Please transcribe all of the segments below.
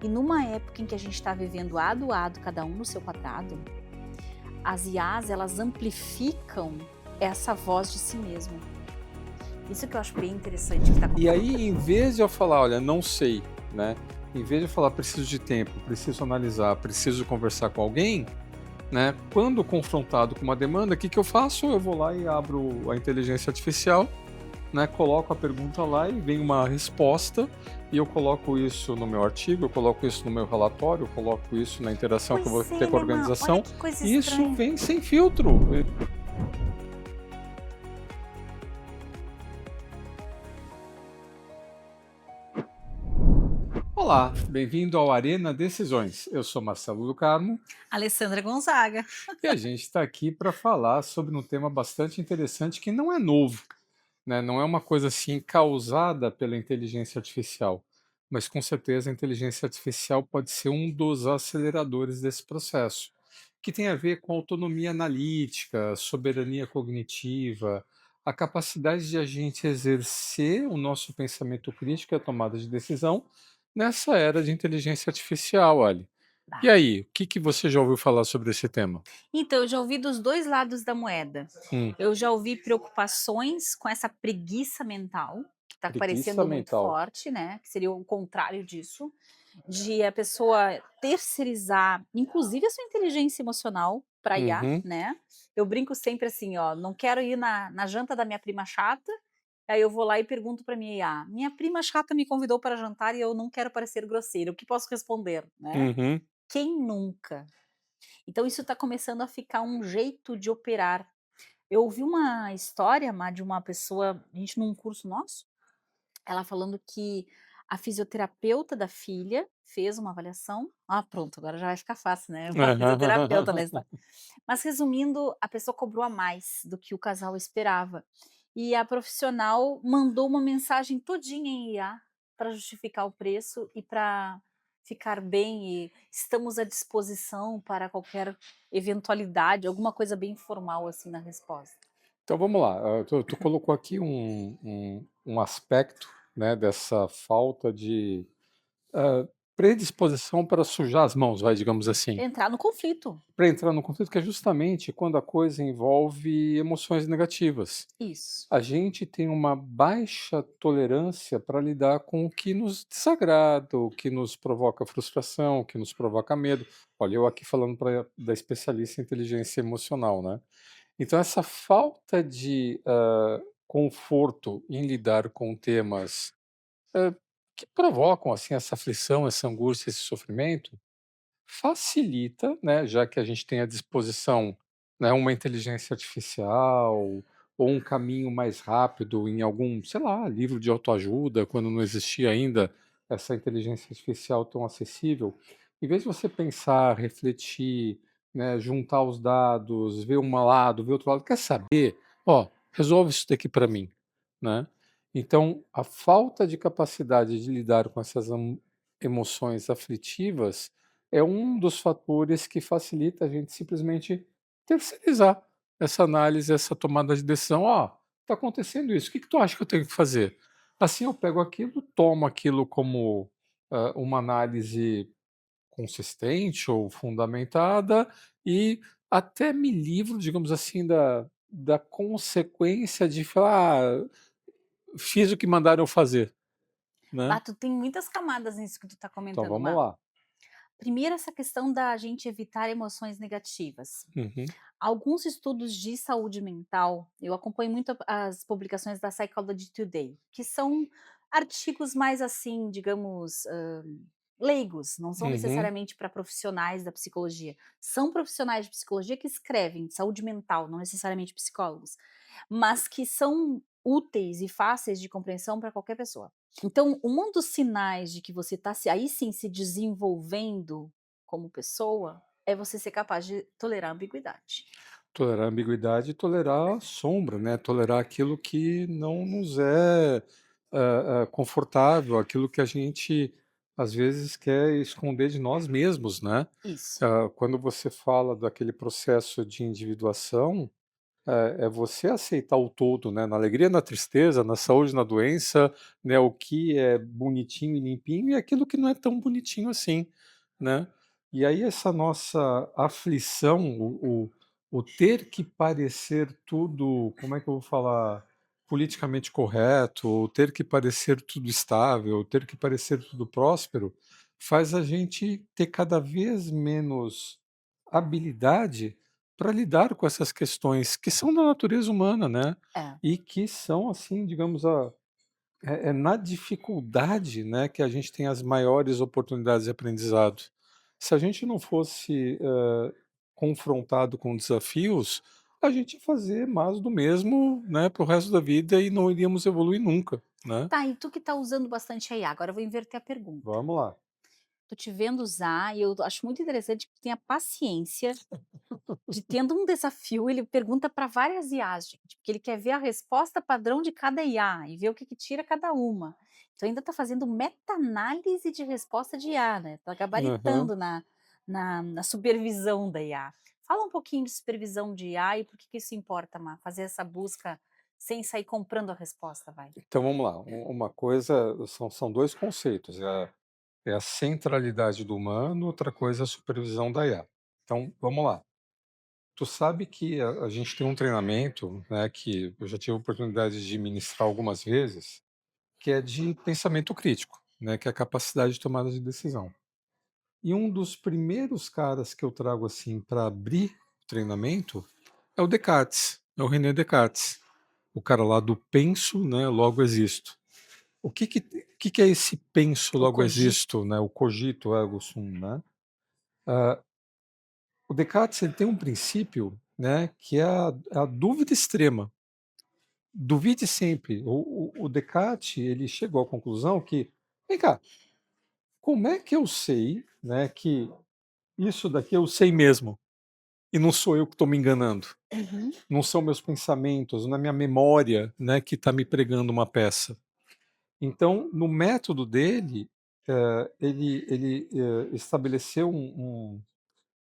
E numa época em que a gente está vivendo lado a lado, cada um no seu quadrado, as IAs elas amplificam essa voz de si mesmo. Isso que eu acho bem interessante que está E acontecendo. aí, em vez de eu falar, olha, não sei, né? Em vez de eu falar, preciso de tempo, preciso analisar, preciso conversar com alguém, né? Quando confrontado com uma demanda, o que que eu faço? Eu vou lá e abro a inteligência artificial, né? Coloco a pergunta lá e vem uma resposta, e eu coloco isso no meu artigo, eu coloco isso no meu relatório, eu coloco isso na interação que eu vou Pois ter é, com a né, olha organização, que coisa e isso estranha. vem sem filtro. Olá, bem-vindo ao Arena Decisões. Eu sou Marcelo do Carmo Alessandra Gonzaga. e a gente está aqui para falar sobre um tema bastante interessante que não é novo, né? Não é uma coisa assim causada pela inteligência artificial, mas com certeza a inteligência artificial pode ser um dos aceleradores desse processo, que tem a ver com autonomia analítica, soberania cognitiva, a capacidade de a gente exercer o nosso pensamento crítico e a tomada de decisão nessa era de inteligência artificial, Ali. E Tá. aí, o que que você já ouviu falar sobre esse tema? Então, eu já ouvi dos 2 lados da moeda. Hum, Eu já ouvi preocupações com essa preguiça mental, que está preguiça parecendo muito mental. forte, né, que seria o contrário disso, de a pessoa terceirizar, inclusive a sua inteligência emocional para IA, Uhum, né. Eu brinco sempre assim: "Ó, não quero ir na janta da minha prima chata", aí eu vou lá e pergunto para minha IA: "Minha prima chata me convidou para jantar e eu não quero parecer grosseira, o que posso responder?", né. uhum. Quem nunca? Então isso está começando a ficar um jeito de operar. Eu ouvi uma história, de uma pessoa, a gente num curso nosso, ela falando que a fisioterapeuta da filha fez uma avaliação. Ah, pronto, agora já vai ficar fácil, né? Uma fisioterapeuta na história. Mas resumindo, a pessoa cobrou a mais do que o casal esperava. E a profissional mandou uma mensagem todinha em IA para justificar o preço e para ficar bem e estamos à disposição para qualquer eventualidade, alguma coisa bem informal assim na resposta. Então vamos lá, tu colocou aqui um aspecto, né, dessa falta de, predisposição para sujar as mãos, vai, digamos assim, Entrar no conflito. para entrar no conflito, que é justamente quando a coisa envolve emoções negativas. Isso. A gente tem uma baixa tolerância para lidar com o que nos desagrada, o que nos provoca frustração, o que nos provoca medo. Olha, eu aqui falando da especialista em inteligência emocional, né? Então essa falta de, conforto em lidar com temas, que provocam, assim, essa aflição, essa angústia, esse sofrimento, facilita, né, já que a gente tem à disposição, né, uma inteligência artificial ou um caminho mais rápido em algum, sei lá, livro de autoajuda, quando não existia ainda essa inteligência artificial tão acessível. Em vez de você pensar, refletir, né, juntar os dados, ver um lado, ver outro lado, quer saber? Ó, resolve isso daqui para mim, né? Então, a falta de capacidade de lidar com essas emoções aflitivas é um dos fatores que facilita a gente simplesmente terceirizar essa análise, essa tomada de decisão. Ó, está acontecendo isso, o que que tu acha que eu tenho que fazer? Assim eu pego aquilo, tomo aquilo como uma análise consistente ou fundamentada e até me livro, digamos assim, da consequência de falar, fiz o que mandaram eu fazer, né? Ah, tu tem muitas camadas nisso que tu tá Então comentando, vamos lá. primeiro essa questão da gente evitar emoções negativas. Uhum, Alguns estudos de saúde mental, eu acompanho muito as publicações da Psychology Today, que são artigos mais assim, digamos, leigos, não são uhum. necessariamente para profissionais da psicologia. São profissionais de psicologia que escrevem de saúde mental, não necessariamente psicólogos, mas que são úteis e fáceis de compreensão para qualquer pessoa. Então, um dos sinais de que você está aí sim se desenvolvendo como pessoa, é você ser capaz de tolerar a ambiguidade. Tolerar a ambiguidade e tolerar a sombra, né, tolerar aquilo que não nos é, confortável, aquilo que a gente, às vezes, quer esconder de nós mesmos, né. Isso. Quando você fala daquele processo de individuação, é você aceitar o todo, né, na alegria, na tristeza, na saúde, na doença, né, o que é bonitinho e limpinho e aquilo que não é tão bonitinho assim, né. E aí essa nossa aflição, o ter que parecer tudo, como é que eu vou falar, politicamente correto, ou ter que parecer tudo estável, ou ter que parecer tudo próspero, faz a gente ter cada vez menos habilidade para lidar com essas questões que são da natureza humana, né, É. e que são, assim, digamos, é na dificuldade, né, que a gente tem as maiores oportunidades de aprendizado. Se a gente não fosse, confrontado com desafios, a gente ia fazer mais do mesmo, né, para o resto da vida e não iríamos evoluir nunca, né. Tá, e tu que tá usando bastante a IA, agora eu vou inverter a pergunta. Vamos lá. Tô te vendo usar e eu acho muito interessante que tu tenha paciência de tendo um desafio, ele pergunta para várias IAs, gente, porque ele quer ver a resposta padrão de cada IA e ver o que que tira cada uma. Então ainda tá fazendo meta-análise de resposta de IA, né, tá Aham. gabaritando na supervisão da IA. Fala um pouquinho de supervisão de IA e por que que isso importa, Má, fazer essa busca sem sair comprando a resposta, vai. Então vamos lá, uma coisa são 2 conceitos, é a centralidade do humano, outra coisa é a supervisão da IA. Então, vamos lá. Tu sabe que a gente tem um treinamento, né, que eu já tive a oportunidade de ministrar algumas vezes, que é de pensamento crítico, né, que é a capacidade de tomada de decisão. E um dos primeiros caras que eu trago assim para abrir o treinamento é o Descartes, é o René Descartes, o cara lá do penso, né, logo existo. O que é esse penso, O logo cogito. existo, né, o cogito ergo sum, né? Ah, o Descartes ele tem um princípio, né, que é a dúvida extrema. Duvide sempre. O Descartes ele chegou à conclusão que, vem cá, como é que eu sei, né, que isso daqui eu sei mesmo e não sou eu que estou me enganando? Uhum, Não são meus pensamentos, não é minha memória, né, que está me pregando uma peça. Então, no método dele, ele estabeleceu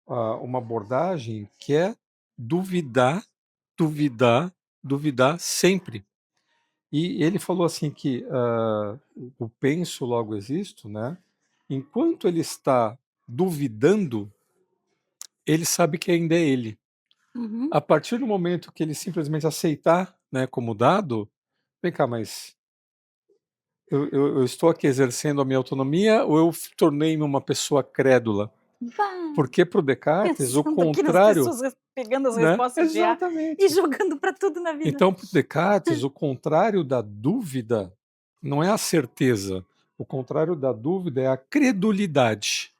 uma abordagem que é duvidar, duvidar, duvidar sempre. E ele falou assim que o penso logo existo, né? Enquanto ele está duvidando, ele sabe que ainda é ele. uhum. A partir do momento que ele simplesmente aceitar, né, como dado, vem cá, mas eu estou aqui exercendo a minha autonomia ou eu tornei-me uma pessoa crédula? Bah, Porque para o Descartes, o pensando aqui nas contrário, pessoas pegando as né? respostas de IA e Exatamente. jogando para tudo na vida. Então, para o Descartes, o contrário da dúvida não é a certeza. O contrário da dúvida é a credulidade.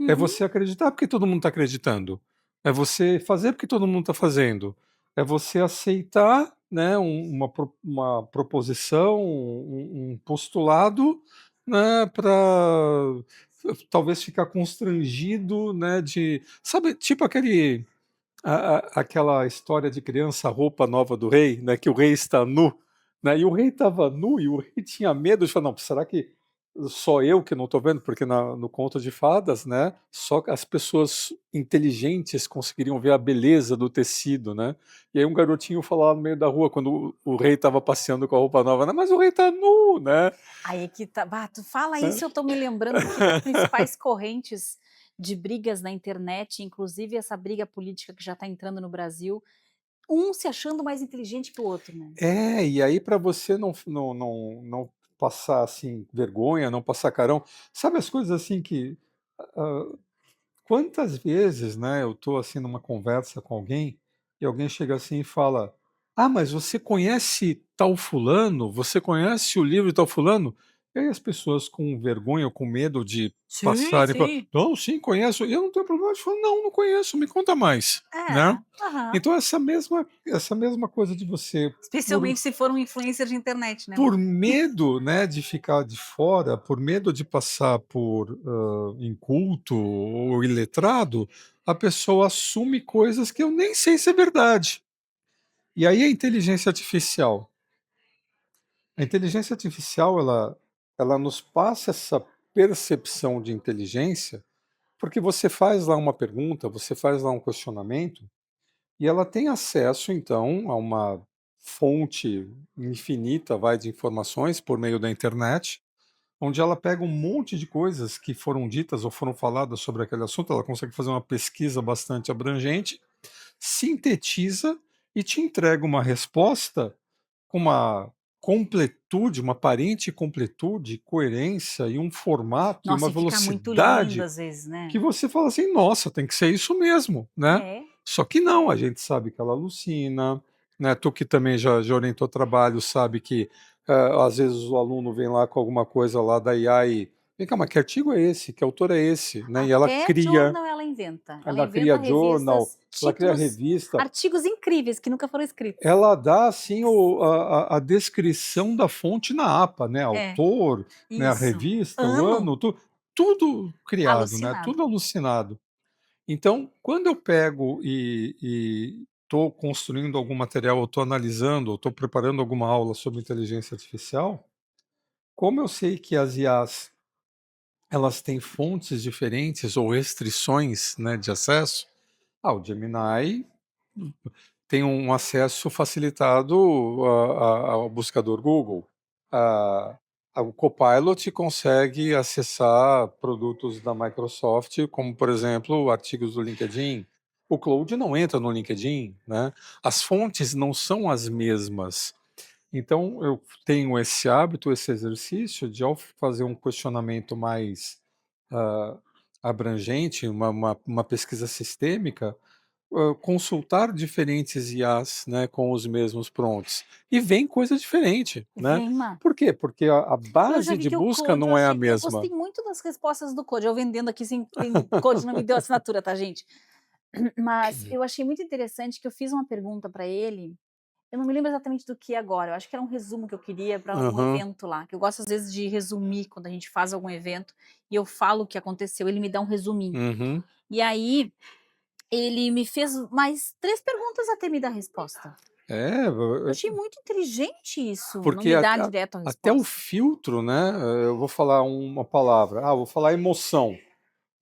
É Uhum, você acreditar porque todo mundo está acreditando. É você fazer porque todo mundo está fazendo. É você aceitar, né, uma proposição, um postulado, né, para talvez ficar constrangido, né, de sabe, tipo aquela história de criança, a roupa nova do rei, né, que o rei está nu, né, e o rei estava nu e o rei tinha medo de falar: "Não, será que só eu que não estou vendo?" Porque no conto de fadas, né, só as pessoas inteligentes conseguiriam ver a beleza do tecido, né. E aí um garotinho falou lá no meio da rua quando o rei estava passeando com a roupa nova, né: "Mas o rei está nu, né". aí que tá, bah, tu fala Né. isso, eu tô me lembrando aqui das principais correntes de brigas na internet, inclusive essa briga política que já tá entrando no Brasil, um se achando mais inteligente que o outro, né. É, e aí para você não passar, assim, vergonha, não passar carão, sabe as coisas assim que, hã quantas vezes, né, eu estou assim numa conversa com alguém e alguém chega assim e fala: "Ah, mas você conhece tal fulano? Você conhece o livro de tal fulano?" E aí as pessoas com vergonha ou com medo de Sim, passarem para sim. "Não, sim, conheço." E eu não tenho problema de falar: "Não, não conheço, me conta mais", né. É, aham. Então essa mesma coisa de você, por Especialmente se for um influencer de internet, né, por Má. medo, né, de ficar de fora, por medo de passar por, inculto ou iletrado, a pessoa assume coisas que eu nem sei se é verdade. E aí a inteligência artificial ela nos passa essa percepção de inteligência, porque você faz lá uma pergunta, você faz lá um questionamento, e ela tem acesso, então, a uma fonte infinita, vai, de informações por meio da internet, onde ela pega um monte de coisas que foram ditas ou foram faladas sobre aquele assunto, ela consegue fazer uma pesquisa bastante abrangente, sintetiza e te entrega uma resposta com uma completude, uma aparente completude, coerência e um formato e uma Nossa, e fica muito lindo velocidade às vezes, né. que você fala assim: "Nossa, tem que ser isso mesmo", né. É, Só que não, a gente sabe que ela alucina, né, tu que também já orientou trabalho sabe que, às vezes o aluno vem lá com alguma coisa lá da IA e: "Vem cá, mas que artigo é esse? Que autor é esse?", né, e até journal ela inventa. Ela ela inventa cria journal, revistas, ela cria títulos, revista, artigos incríveis que nunca foram escritos. ela dá assim a descrição da fonte na APA, né, É, autor, né, a isso. revista, o Ano, ano, tudo criado, né, alucinado. tudo alucinado. Então, quando eu pego e estou construindo algum material, ou estou analisando, ou estou preparando alguma aula sobre inteligência artificial, como eu sei que as IAs elas têm fontes diferentes ou restrições, né, de acesso, o Gemini tem um acesso facilitado ao buscador Google. A o Copilot consegue acessar produtos da Microsoft, como, por exemplo, artigos do LinkedIn. O Claude não entra no LinkedIn, né. As fontes não são as mesmas. Então eu tenho esse hábito, esse exercício de, ao fazer um questionamento mais, hã, abrangente, uma pesquisa sistêmica, consultar diferentes IAs, né, com os mesmos prompts, e vem coisa diferente, né. Vema. Por quê? Porque a Eu já base vi de que o busca Claude, não é a eu mesma. gostei muito das respostas do Claude, eu vendendo aqui sem tem Claude não me deu assinatura, tá, gente. Mas eu achei muito interessante que eu fiz uma pergunta para ele, eu não me lembro exatamente do que agora, eu acho que era um resumo que eu queria para um Aham, evento lá, que eu gosto às vezes de resumir quando a gente faz algum evento, e eu falo o que aconteceu, ele me dá um resuminho. uhum. E aí, ele me fez mais 3 perguntas até me dar a resposta. É, Eu achei muito inteligente isso, não porque me dar direto a até o resposta. filtro, né, eu vou falar uma palavra, vou falar emoção.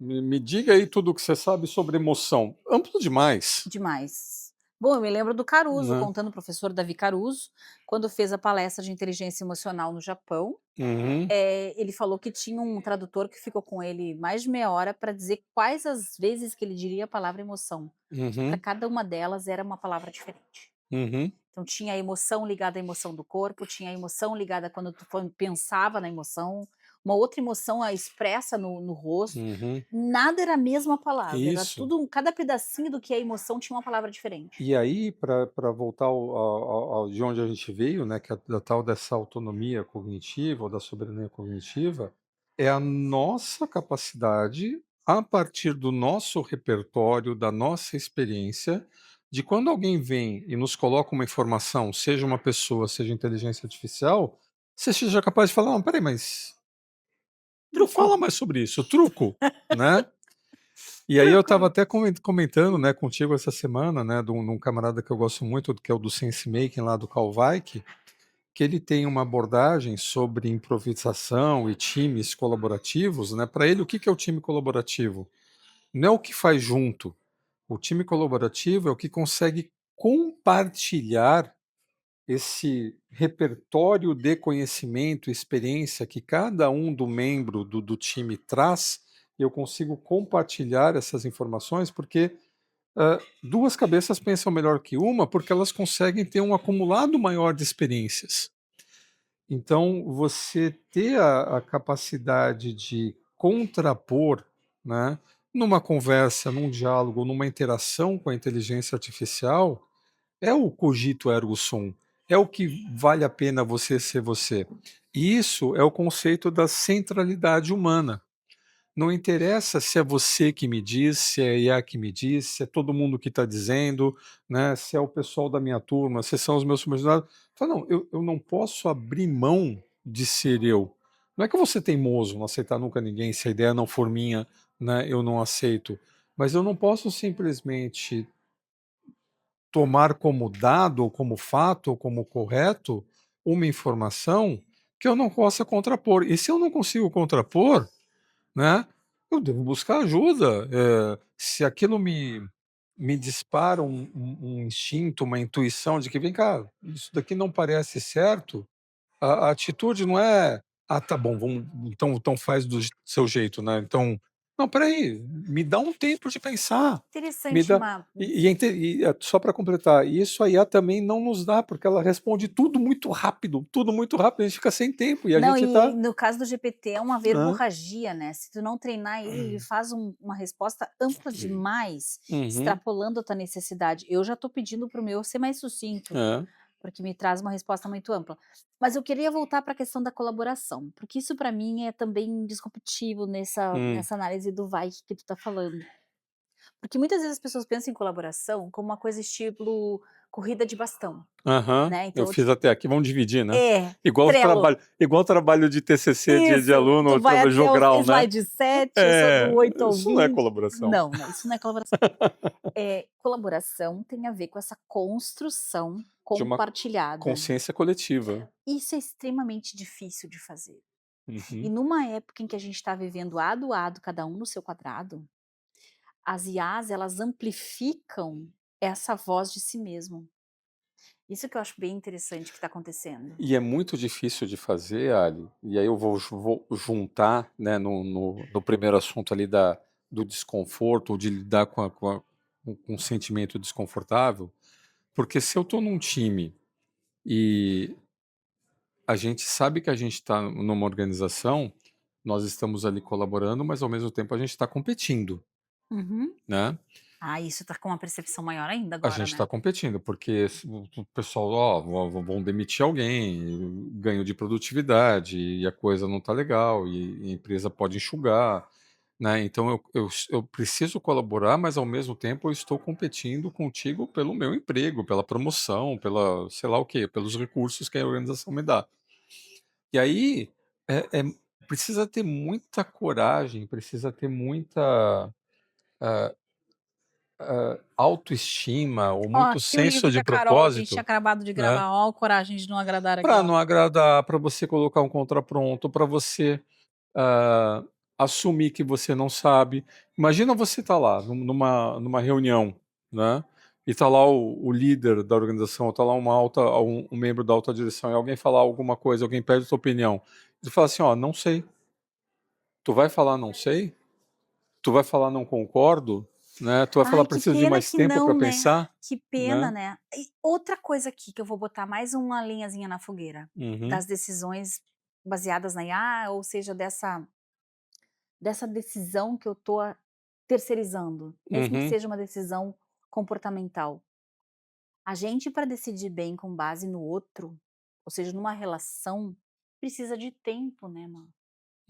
Me diga aí tudo o que você sabe sobre emoção. Amplo demais, Demais. Bom, eu me lembro do Caruso, né. contando o professor Davi Caruso, quando fez a palestra de inteligência emocional no Japão, Uhum, ele falou que tinha um tradutor que ficou com ele mais de meia hora para dizer quais as vezes que ele diria a palavra emoção, que para uhum, cada uma delas era uma palavra diferente. uhum, Então tinha a emoção ligada à emoção do corpo, tinha a emoção ligada quando tu pensava na emoção, uma outra emoção expressa no rosto, uhum. nada era a mesma palavra, era Isso. tudo cada pedacinho do que é emoção tinha uma palavra diferente. E aí, para voltar ao de onde a gente veio, né, que é da tal dessa autonomia cognitiva ou da soberania cognitiva, é a nossa capacidade, a partir do nosso repertório, da nossa experiência, de quando alguém vem e nos coloca uma informação, seja uma pessoa, seja inteligência artificial, você seja capaz de falar: "Não, espera mas me Truco, fala mais sobre isso, truco", né. E aí eu truco. estava até comentando, né, contigo essa semana, né, de um camarada que eu gosto muito, que é o do Sense Making lá do Karl Weick, que ele tem uma abordagem sobre improvisação e times colaborativos, né. Para ele, o que que é o time colaborativo? Não é o que faz junto. O time colaborativo é o que consegue compartilhar esse repertório de conhecimento, experiência que cada um do membro do time traz, eu consigo compartilhar essas informações, porque 2 cabeças pensam melhor que uma, porque elas conseguem ter um acumulado maior de experiências. Então, você ter a capacidade de contrapor, né, numa conversa, num diálogo, numa interação com a inteligência artificial, é o cogito ergo sum, é o que vale a pena você ser você. E isso é o conceito da centralidade humana. Não interessa se é você que me diz, se é a IA que me diz, se é todo mundo que está dizendo, né, se é o pessoal da minha turma, se são os meus subordinados. Fala: "Não, eu não posso abrir mão de ser eu". Não é que eu vou ser teimoso, não aceitar nunca ninguém, se a ideia não for minha, né, eu não aceito. Mas eu não posso simplesmente tomar como dado, ou como fato, ou como correto, uma informação que eu não possa contrapor. E se eu não consigo contrapor, né, eu devo buscar ajuda. Se aquilo me dispara um instinto, uma intuição de que: "Vem cá, isso daqui não parece certo". A atitude não é: "Ah, tá bom, vamos então faz do seu jeito, né, então". Não, espera aí, me dá um tempo de pensar, me Interessante, dá Ma. só para completar, isso a IA também não nos dá, porque ela responde tudo muito rápido, a gente fica sem tempo e a Não, gente tá e no caso do GPT é uma hã. verborragia, né, se tu não treinar ele, ele faz uma resposta ampla demais, Uhum. extrapolando a tua necessidade. Eu já estou pedindo para o meu ser mais sucinto, É. porque me traz uma resposta muito ampla. Mas eu queria voltar para a questão da colaboração, porque isso para mim é também disruptivo Hum. nessa análise do Weick que tu está falando. Porque muitas vezes as pessoas pensam em colaboração como uma coisa estilo corrida de bastão, Aham. né, Eu então fiz até aqui, vamos dividir, né. é, Igual Trello. o trabalho de TCC de Isso, aluno, tu vai trava até o jogral, né. slide 7, eu sou do É, 8 ao isso não é 20. colaboração. Não, não, isso não é colaboração. Colaboração tem a ver com essa construção De uma compartilhada. consciência coletiva. Isso é extremamente difícil de fazer. E Uhum. numa época em que a gente está vivendo lado a lado, cada um no seu quadrado, as IAs elas amplificam essa voz de si mesmo. Isso que eu acho bem interessante que está acontecendo. E é muito difícil de fazer, Ali, e aí eu vou juntar, né, no primeiro assunto ali do desconforto, ou de lidar com um sentimento desconfortável, porque se eu estou num time e a gente sabe que a gente está numa organização, nós estamos ali colaborando, mas ao mesmo tempo a gente está competindo, Uhum. né? Ah, isso está com uma percepção maior ainda A agora, gente está né. competindo, porque se o pessoal, ó, vão demitir alguém, ganho de produtividade, e a coisa não está legal, e a empresa pode enxugar, né? Então eu preciso colaborar, mas ao mesmo tempo eu estou competindo contigo pelo meu emprego, pela promoção, pela sei lá o quê, pelos recursos que a organização me dá. E aí precisa ter muita coragem, precisa ter muita autoestima ou Ó, muito aqui o senso livro que de a Carol a gente tinha propósito, acabado de né? gravar, ó, coragem de não agradar aqui, Para ó. não agradar, para você colocar um contraponto, para você, ah, assumir que você não sabe. Imagina você estar lá numa reunião, né, e tá lá o líder da organização, tá lá um membro da alta direção e alguém falar alguma coisa, alguém pede a tua opinião, e fala assim: "Ó, não sei". Tu vai falar: "Não sei"? Tu vai falar: "Não concordo", né, tu vai falar: Ai, que "Preciso de pena mais que tempo para não, né. pensar", Que pena, né. né. E outra coisa aqui que eu vou botar mais uma lenhazinha na fogueira, Uhum, das decisões baseadas na IA, ou seja, dessa decisão que eu tô terceirizando, mesmo que uhum. seja uma decisão comportamental. A gente para decidir bem com base no outro, ou seja, numa relação, precisa de tempo, né, mano.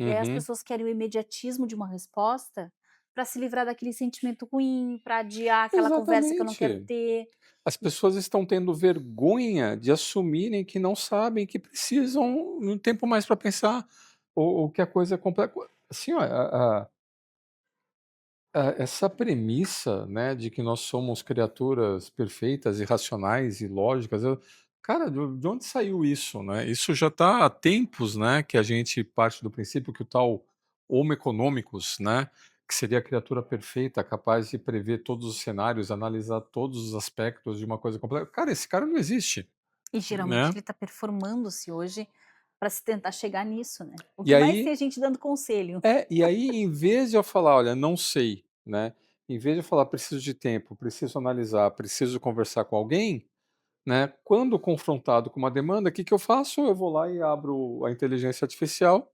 E aí as Uhum. pessoas querem o imediatismo de uma resposta para se livrar daquele sentimento ruim, para adiar aquela conversa que eu não quero Exatamente. ter. As pessoas estão tendo vergonha de assumirem que não sabem, que precisam de um tempo mais para pensar, ou que a coisa é complexa. Assim, ó, essa premissa, né, de que nós somos criaturas perfeitas e racionais e lógicas, cara, de onde saiu isso, né? Isso já está há tempos, né, que a gente parte do princípio que o tal Homo economicus, né, que seria a criatura perfeita, capaz de prever todos os cenários, analisar todos os aspectos de uma coisa complexa. Cara, esse cara não existe, E geralmente né? ele está performando-se hoje para se tentar chegar nisso, né. O E que mais tem aí é gente dando conselho. em vez de eu falar: "Olha, não sei", né, em vez de eu falar: "Preciso de tempo, preciso analisar, preciso conversar com alguém", né, quando confrontado com uma demanda, o que que eu faço? Eu vou lá e abro a inteligência artificial,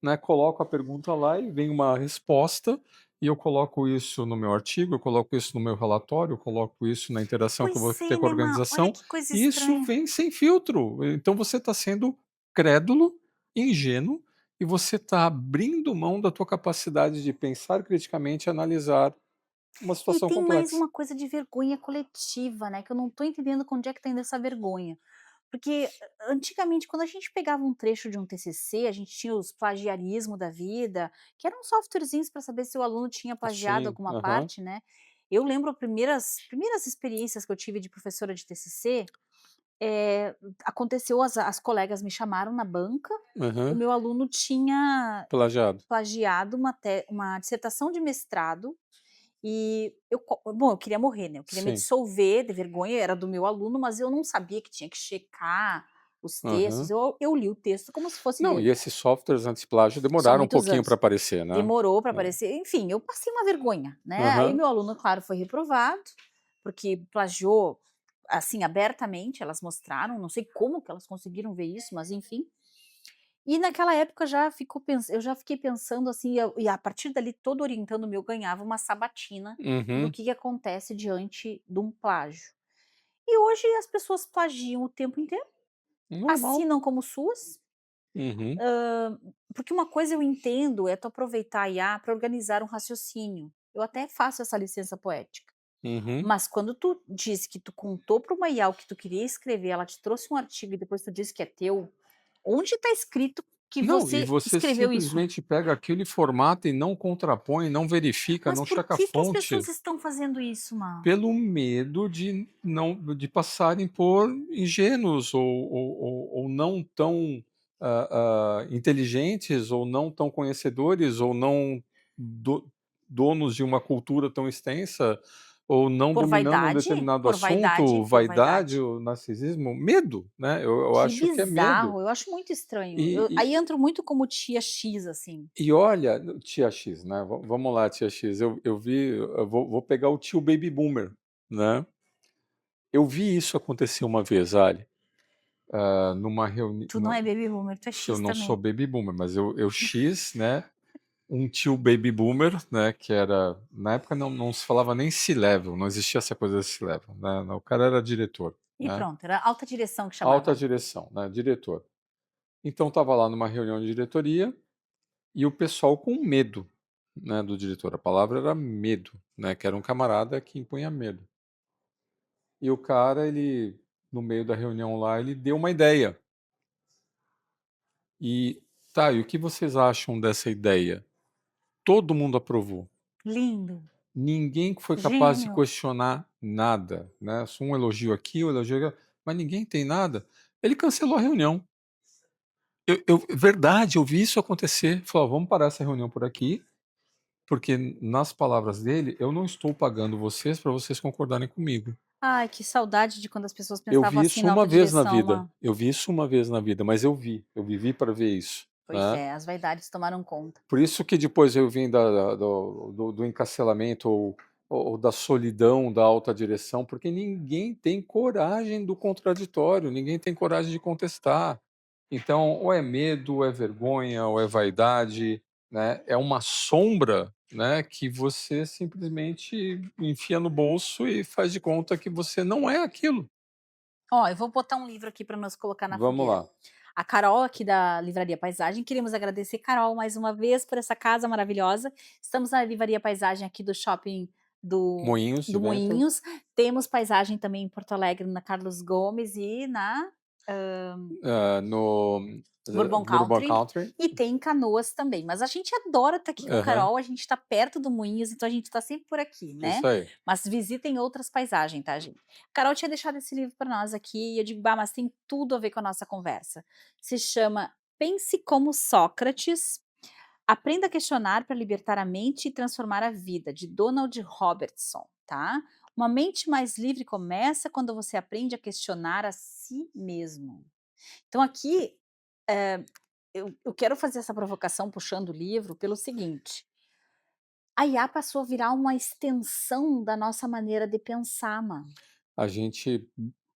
né, coloco a pergunta lá e vem uma resposta, e eu coloco isso no meu artigo, eu coloco isso no meu relatório, eu coloco isso na interação que eu vou Pois ter é, com a né, Ma, olha organização, que coisa e isso estranha. vem sem filtro. Então você está sendo crédulo, ingênuo, e você está abrindo mão da tua capacidade de pensar criticamente e analisar uma E situação tem mais complexa. uma coisa de vergonha coletiva, né, que eu não tô entendendo onde é que tá indo essa vergonha. Porque antigamente quando a gente pegava um trecho de um TCC, a gente tinha os plagiarismo da vida, que eram softwarezinhos para saber se o aluno tinha plagiado Sim, alguma aham, parte, né. Eu lembro primeiras experiências que eu tive de professora de TCC, aconteceu as colegas me chamaram na banca, o aham, meu aluno tinha plagiado. plagiado uma dissertação de mestrado, E bom, eu queria morrer, né, eu queria me Sim. dissolver de vergonha, era do meu aluno, mas eu não sabia que tinha que checar os textos, Aham. eu li o texto como se fosse Não, e dele. esses softwares antiplágio São demoraram um muitos pouquinho para anos. aparecer, né. Demorou para É. aparecer, enfim, eu passei uma vergonha, né. Aí Aham. meu aluno, claro, foi reprovado, porque plagiou, assim, abertamente, elas mostraram, não sei como que elas conseguiram ver isso, mas enfim. E naquela época eu já fiquei pensando assim, e a partir dali todo orientando meu ganhava uma sabatina do Uhum. que acontece diante de um plágio. E hoje as pessoas plagiam o tempo inteiro, Normal. assinam como suas, Uhum. porque uma coisa eu entendo é tu aproveitar a IA para organizar um raciocínio. Eu até faço essa licença poética. Uhum. Mas quando tu disse que tu contou para uma IA o que tu queria escrever, ela te trouxe um artigo e depois tu disse que é teu, onde está escrito que Não, e você você escreveu isso? simplesmente pega aquilo e formata e não contrapõe, não verifica, Mas não por checa a que que as pessoas fonte, estão fazendo isso, Má? pelo medo de não de passarem por ingênuos ou não tão, inteligentes, ou não tão conhecedores, ou não do donos de uma cultura tão extensa, ou não Por dominando um vaidade? determinado Por vaidade? assunto, Por vaidade vaidade? ou narcisismo, medo, né, eu Que acho que é medo. bizarro, eu acho muito estranho. E Aí entro muito como tia X, assim. E olha, tia X, né, vamos lá, tia X, eu vi, eu vou pegar o tio baby boomer, né. Eu vi isso acontecer uma vez, Ali, numa reuni Tu não no é baby boomer, tu é eu X não sou também. baby boomer, mas eu X, né, um tio baby boomer, né, que era na época não se falava nem C-level, não existia essa coisa de C-level, né, o cara era diretor, E né, pronto, era alta direção que alta chamava. direção, né, diretor. Então estava lá numa reunião de diretoria. E o pessoal com medo, né, do diretor, a palavra era medo, né, que era um camarada que impunha medo. E o cara, ele, no meio da reunião lá, ele deu uma ideia. E, tá, e o que vocês acham dessa ideia? Todo mundo aprovou. Lindo, Ninguém foi capaz de gênio. questionar nada, né? Só um elogio aqui, um elogio aqui, mas ninguém tem nada. Ele cancelou a reunião. Verdade, eu vi isso acontecer. Falou: "Ó, vamos parar essa reunião por aqui. Porque, nas palavras dele, eu não estou pagando vocês para vocês concordarem comigo. Ai, que saudade de quando as pessoas Eu pensavam vi assim isso na uma alta vez na direção, vida, Má. eu vi isso uma vez na vida, mas eu vivi para ver isso, Pois né. é, as vaidades tomaram conta. Por isso que depois eu vim do encarcelamento ou da solidão da alta direção, porque ninguém tem coragem do contraditório, ninguém tem coragem de contestar. Então, ou é medo, ou é vergonha, ou é vaidade, né, é uma sombra, né, que você simplesmente enfia no bolso e faz de conta que você não é aquilo. Ó, eu vou botar um livro aqui para nós colocar na Vamos fogueira. lá. A Carol aqui da Livraria Paisagem, queremos agradecer, Carol, mais uma vez por essa casa maravilhosa. Estamos na Livraria Paisagem aqui do shopping do Moinhos de do vento, Moinhos. Temos paisagem também em Porto Alegre, na Carlos Gomes e na no Bourbon Bourbon Country, Country. e tem Canoas também, mas a gente adora estar aqui com a Aham, Carol, a gente está perto do Moinhos, então a gente está sempre por aqui, né. isso aí. Mas visitem outras paisagens, tá, gente. Carol tinha deixado esse livro para nós aqui e eu digo: "Bah, mas tem tudo a ver com a nossa conversa". Se chama Pense como Sócrates, Aprenda a Questionar para Libertar a Mente e Transformar a Vida, de Donald Robertson, tá. Uma mente mais livre começa quando você aprende a questionar a si mesmo. Então aqui, eh eu quero fazer essa provocação puxando o livro pelo seguinte: a IA passou a virar uma extensão da nossa maneira de pensar, mano. A gente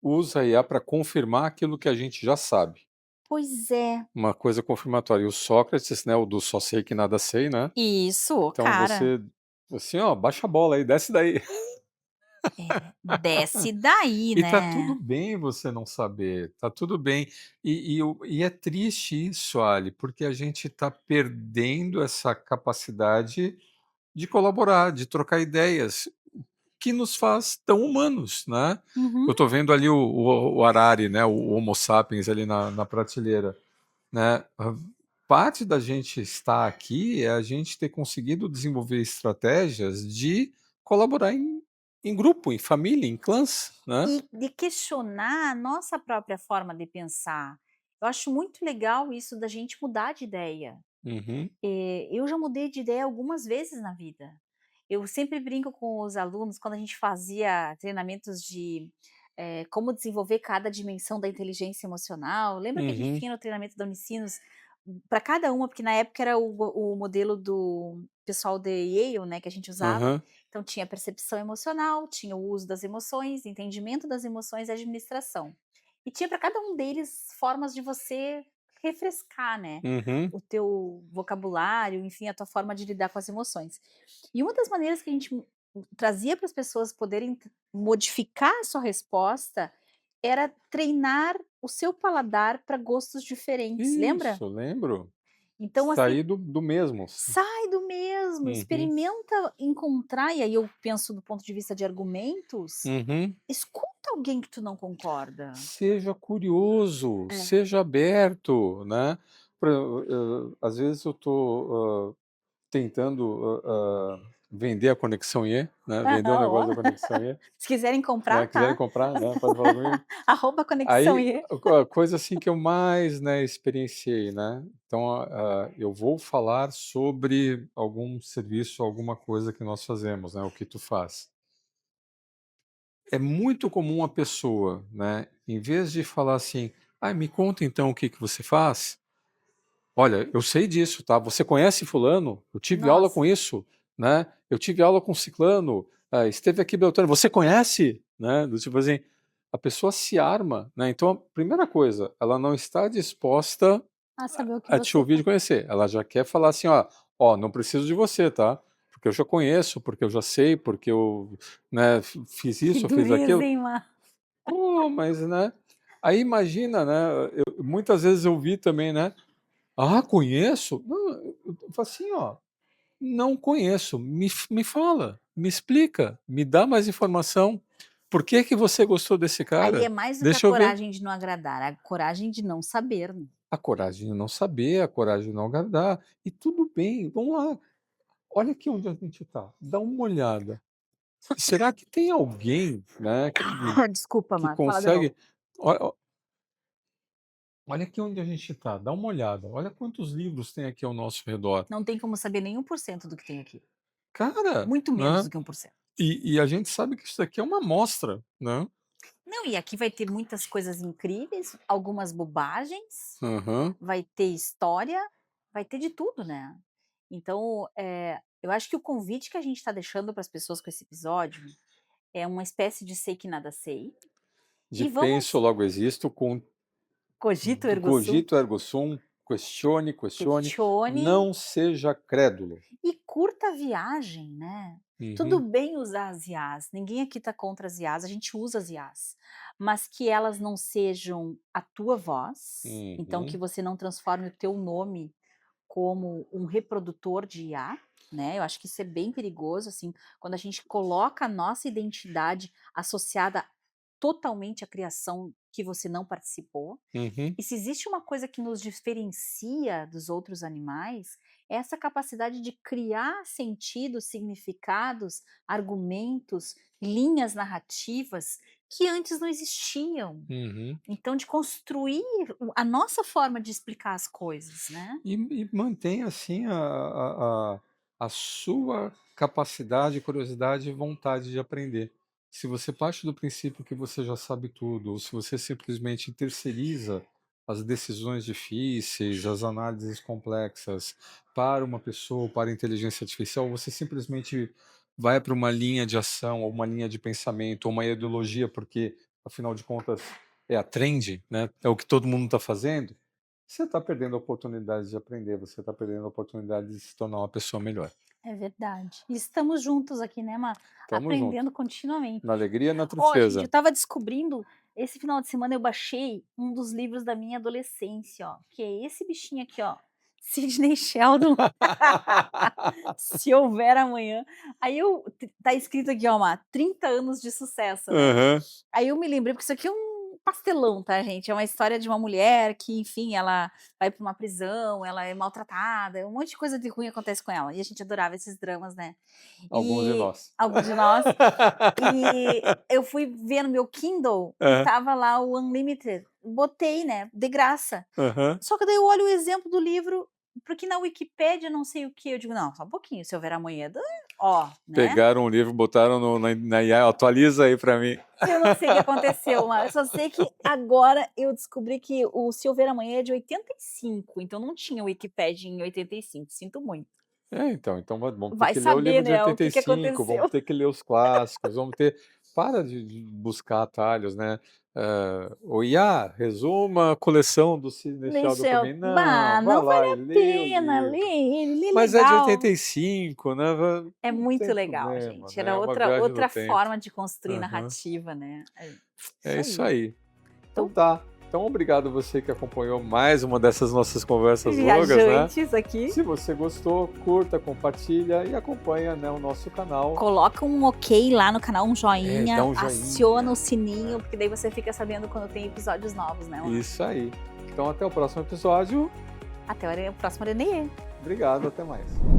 usa a IA para confirmar aquilo que a gente já sabe. Pois é. Uma coisa confirmatória. E o Sócrates, né, o do "só sei que nada sei", né, Isso, então cara. você, assim: "Ó, baixa a bola aí, desce daí". É, desce daí, E tá tudo né. bem você não saber, tá tudo bem. E é triste isso, Ali, porque a gente tá perdendo essa capacidade de colaborar, de trocar ideias, que nos faz tão humanos, né. Uhum. Eu tô vendo ali o Harari, né, o Homo sapiens ali na prateleira, né. Parte da gente estar aqui é a gente ter conseguido desenvolver estratégias de colaborar em grupo, em família, em clãs, né. E de questionar a nossa própria forma de pensar. Eu acho muito legal isso da gente mudar de ideia. Uhum. Eu já mudei de ideia algumas vezes na vida. Eu sempre brinco com os alunos quando a gente fazia treinamentos de, como desenvolver cada dimensão da inteligência emocional. Lembra que a gente Uhum, tinha no treinamento da Unicinos, para cada uma, porque na época era o modelo do pessoal de Yale, né, que a gente usava. aham, Então tinha percepção emocional, tinha o uso das emoções, entendimento das emoções e administração. E tinha para cada um deles formas de você refrescar, né, uhum. o teu vocabulário, enfim, a tua forma de lidar com as emoções. E uma das maneiras que a gente trazia para as pessoas poderem modificar a sua resposta, era treinar o seu paladar para gostos diferentes, lembra? Isso, lembro. Então, assim, Sair do mesmo. sai do mesmo, Uhum, experimenta encontrar, e aí eu penso do ponto de vista de argumentos, uhum. escuta alguém que tu não concorda. Seja curioso, É. seja aberto, né. Às vezes eu tô, tentando, vender a conexão IE, né, vender o Aham, ó. negócio da conexão IE, Se quiserem comprar, né, quiserem tá. comprar, né, pode falar comigo. Arroba conexão Aí, IE. a coisa, assim, que eu mais, né, experienciei, né, então, eu vou falar sobre algum serviço, alguma coisa que nós fazemos, né, o que tu faz. É muito comum a pessoa, né, em vez de falar assim: "Ai, me conta então o que que você faz". "Olha, eu sei disso, tá. Você conhece fulano? Eu tive aula com Nossa, isso, né. Eu tive aula com ciclano, esteve aqui beltrano, você conhece?", né, do tipo assim, a pessoa se arma, né, então a primeira coisa, ela não está disposta a saber o que a te você ouvir e faz. te conhecer, ela já quer falar assim: "Ó, não preciso de você, tá, porque eu já conheço, porque eu já sei, porque eu, né, fiz Que isso, eu fiz dureza, aquilo". hein, Má. Pô, mas, né, aí imagina, né, eu muitas vezes eu vi também, né: "Ah, conheço?". Não, eu falo assim: "Ó, não conheço, me fala, me explica, me dá mais informação. Por que que você gostou desse Aí cara? é mais do que a Deixa eu ver". coragem de não agradar, a coragem de não saber, né. A coragem de não saber, a coragem de não agradar, e tudo bem, vamos lá, olha aqui onde a gente está, dá uma olhada. Será que tem alguém, né, Desculpa, que Má, fala de novo. consegue olha aqui onde a gente está, dá uma olhada, olha quantos livros tem aqui ao nosso redor. Não tem como saber nem 1% do que tem aqui, Cara, muito menos né, do que 1%. e a gente sabe que isso daqui é uma amostra, né. Não, e aqui vai ter muitas coisas incríveis, algumas bobagens, Aham. vai ter história, vai ter de tudo, né. Então, eu acho que o convite que a gente está deixando para as pessoas com esse episódio, é uma espécie de sei que nada sei, De e penso vamos logo existo, com cogito do ergo sum, cogito ergo sum, questione, questione, questione não seja crédulo. e curta a viagem, né. Tudo Uhum, bem usar as IAs, ninguém aqui está contra as IAs, a gente usa as IAs, mas que elas não sejam a tua voz, então que uhum, você não transforme o teu nome como um reprodutor de IA, né, eu acho que isso é bem perigoso, assim, quando a gente coloca a nossa identidade associada totalmente à criação que você não participou. uhum, E se existe uma coisa que nos diferencia dos outros animais, é essa capacidade de criar sentidos, significados, argumentos, linhas narrativas que antes não existiam. uhum. Então, de construir a nossa forma de explicar as coisas, né? E mantém assim a sua capacidade, curiosidade e vontade de aprender. Se você parte do princípio que você já sabe tudo, ou se você simplesmente terceiriza as decisões difíceis, as análises complexas para uma pessoa, para a inteligência artificial, você simplesmente vai para uma linha de ação, ou uma linha de pensamento, ou uma ideologia, porque afinal de contas é a trend, né? É o que todo mundo está fazendo. Você está perdendo a oportunidade de aprender, você está perdendo a oportunidade de se tornar uma pessoa melhor. É verdade. E estamos juntos aqui, né, Tamo junto, aprendendo continuamente. na alegria e na Ó, gente, eu tristeza. estava descobrindo, esse final de semana eu baixei um dos livros da minha adolescência, ó, que é esse bichinho aqui, ó, Sidney Sheldon, Se Houver Amanhã. Aí eu tá escrito aqui, ó, 30 anos de sucesso, né. Aham. Aí eu me lembrei, porque isso aqui é um pastelão, tá, gente, é uma história de uma mulher que, enfim, ela vai para uma prisão, ela é maltratada, um monte de coisa de ruim acontece com ela, e a gente adorava esses dramas, né. Alguns de E nós. alguns de nós, e eu fui ver no meu Kindle e É. tava lá o Unlimited, botei, né, de graça. Aham. Só que daí eu olho o exemplo do livro, porque na Wikipédia não sei o quê, eu digo: "Não, só um pouquinho, Se Houver Amanhã Ó, né. Pegaram um livro, botaram na IA, atualiza aí para mim. Eu não sei o que aconteceu, mas eu só sei que agora eu descobri que o Se Houver Amanhã é de 85, então não tinha Wikipédia em 85, sinto muito. Então vamos ter Vai que ler o livro saber, de né, o oitenta que e que cinco, vamos aconteceu. ter que ler os clássicos, vamos ter para de buscar atalhos, né. "O IA, resuma a coleção do Sidney Deixa Sheldon para eu mim", não, bah, vai não vale lá e a lê o pena, lê livro. ele, lê Mas é de legal. 85, né, É não muito tem legal, problema, gente, né, era é uma outra viagem no outra tempo. forma de construir Aham. narrativa, né. É, É isso isso aí. aí. Então Então, tá. Então obrigado você que acompanhou mais uma dessas nossas conversas longas, né. viajantes aqui, Se você gostou, curta, compartilha e acompanha, né, o nosso canal. coloca um ok lá no canal, um Dá joinha, um aciona joinha. o sininho, porque daí você fica sabendo quando tem episódios novos, né, lá. Isso aí. Então até o próximo episódio. Até o próximo Arenê. Obrigado, até mais.